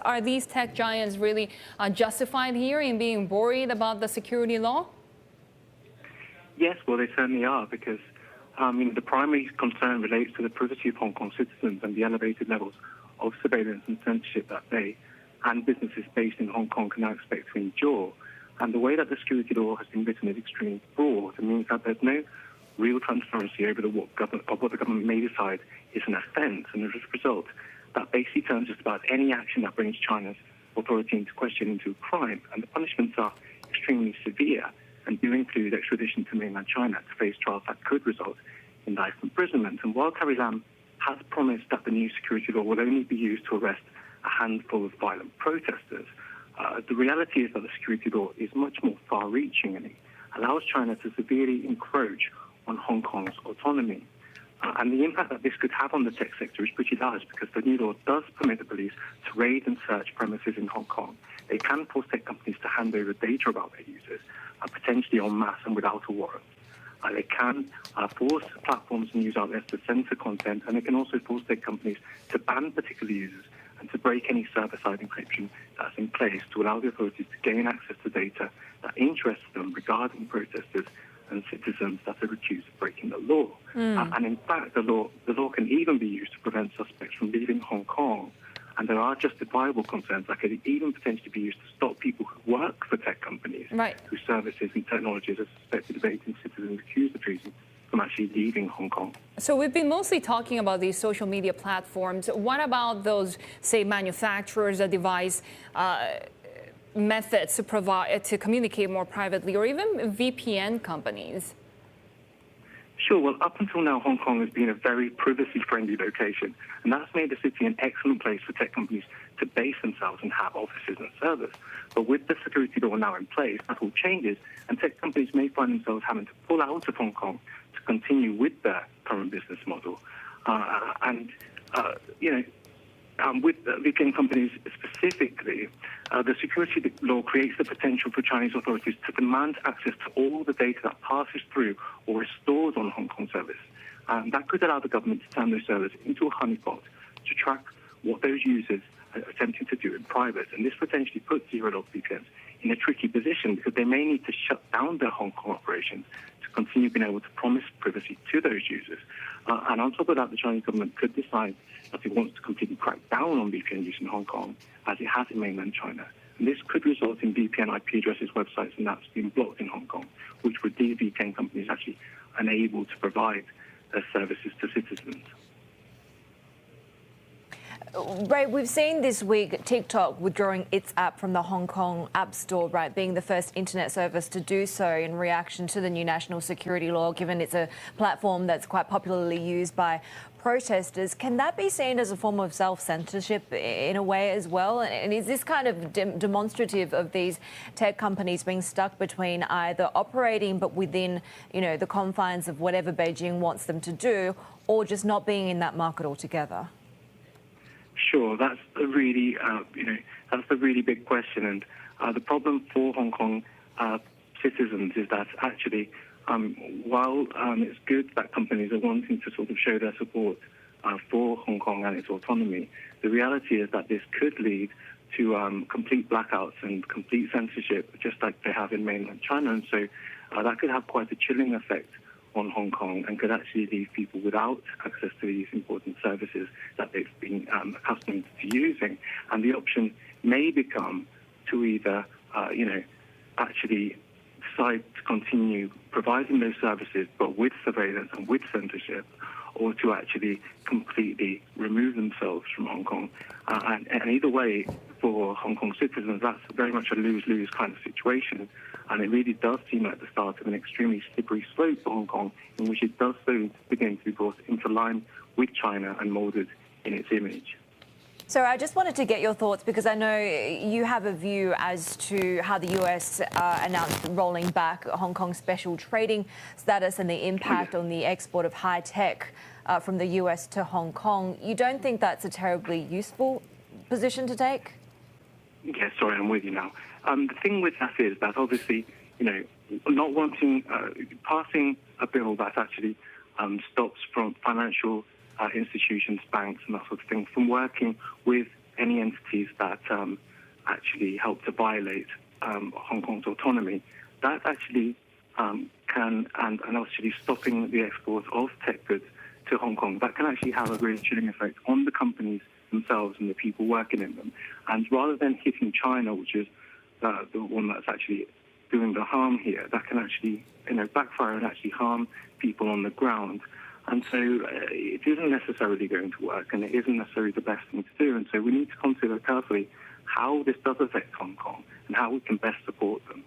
Are these tech giants really justified here in being worried about the security law? Yes, well, they certainly are, because the primary concern relates to the privacy of Hong Kong citizens and the elevated levels of surveillance and censorship that they and businesses based in Hong Kong can now expect to endure. And the way that the security law has been written is extremely broad. It means that there's no real transparency over what the government may decide is an offence. And as a result, that basically turns just about any action that brings China's authority into question into a crime. And the punishments are extremely severe and do include extradition to mainland China to face trials that could result in life imprisonment. And while Carrie Lam has promised that the new security law will only be used to arrest a handful of violent protesters, the reality is that the security law is much more far-reaching, and it allows China to severely encroach on Hong Kong's autonomy. And the impact that this could have on the tech sector is pretty large, because the new law does permit the police to raid and search premises in Hong Kong. They can force tech companies to hand over data about their users, potentially en masse and without a warrant. They can force platforms and news outlets to censor content, and they can also force tech companies to ban particular users and to break any server-side encryption that's in place to allow the authorities to gain access to data that interests them regarding protesters and citizens that are accused of breaking the law. And in fact, the law can even be used to prevent suspects from leaving Hong Kong. And there are justifiable concerns that could even potentially be used to stop people who work for tech companies, whose services and technologies are suspected of aiding citizens accused of treason, from actually leaving Hong Kong. So we've been mostly talking about these social media platforms. What about those, say, manufacturers that devise methods to communicate more privately, or even VPN companies? Sure. Well, up until now, Hong Kong has been a very privacy-friendly location, and that's made the city an excellent place for tech companies to base themselves and have offices and servers. But with the security law now in place, that all changes, and tech companies may find themselves having to pull out of Hong Kong to continue with their current business model. With VPN companies specifically, the security law creates the potential for Chinese authorities to demand access to all the data that passes through or is stored on Hong Kong servers. That could allow the government to turn those servers into a honeypot to track what those users are attempting to do in private. And this potentially puts zero-log VPNs in a tricky position, because they may need to shut down their Hong Kong operations to continue being able to promise privacy to those users. And on top of that, the Chinese government could decide that it wants to completely crack down on VPN use in Hong Kong, as it has in mainland China. And this could result in VPN IP addresses, websites, and apps being blocked in Hong Kong, which would leave VPN companies actually unable to provide their services to citizens. Ray, we've seen this week TikTok withdrawing its app from the Hong Kong App Store, right, being the first internet service to do so in reaction to the new national security law, given it's a platform that's quite popularly used by protesters. Can that be seen as a form of self-censorship in a way as well? And is this kind of demonstrative of these tech companies being stuck between either operating but within, the confines of whatever Beijing wants them to do, or just not being in that market altogether? Sure, that's a really, that's a really big question. And the problem for Hong Kong citizens is that actually, while it's good that companies are wanting to sort of show their support for Hong Kong and its autonomy, the reality is that this could lead to complete blackouts and complete censorship, just like they have in mainland China. And so that could have quite a chilling effect on Hong Kong, and could actually leave people without access to these important services that they've been accustomed to using. And the option may become to either, actually decide to continue providing those services, but with surveillance and with censorship, or to actually completely remove themselves from Hong Kong. And either way, for Hong Kong citizens, that's very much a lose-lose kind of situation. And it really does seem like the start of an extremely slippery slope for Hong Kong, in which it does soon begin to be brought into line with China and moulded in its image. So I just wanted to get your thoughts, because I know you have a view as to how the US announced rolling back Hong Kong's special trading status and the impact on the export of high tech from the US to Hong Kong. You don't think that's a terribly useful position to take? Yeah, sorry, I'm with you now. The thing with that is that obviously, not wanting, passing a bill that actually stops from financial institutions, banks and that sort of thing from working with any entities that actually help to violate Hong Kong's autonomy, that actually can, and actually stopping the export of tech goods to Hong Kong, that can actually have a really chilling effect on the companies themselves and the people working in them. And rather than hitting China, which is the one that's actually doing the harm here, that can actually backfire and actually harm people on the ground. And so it isn't necessarily going to work, and it isn't necessarily the best thing to do. And so we need to consider carefully how this does affect Hong Kong and how we can best support them.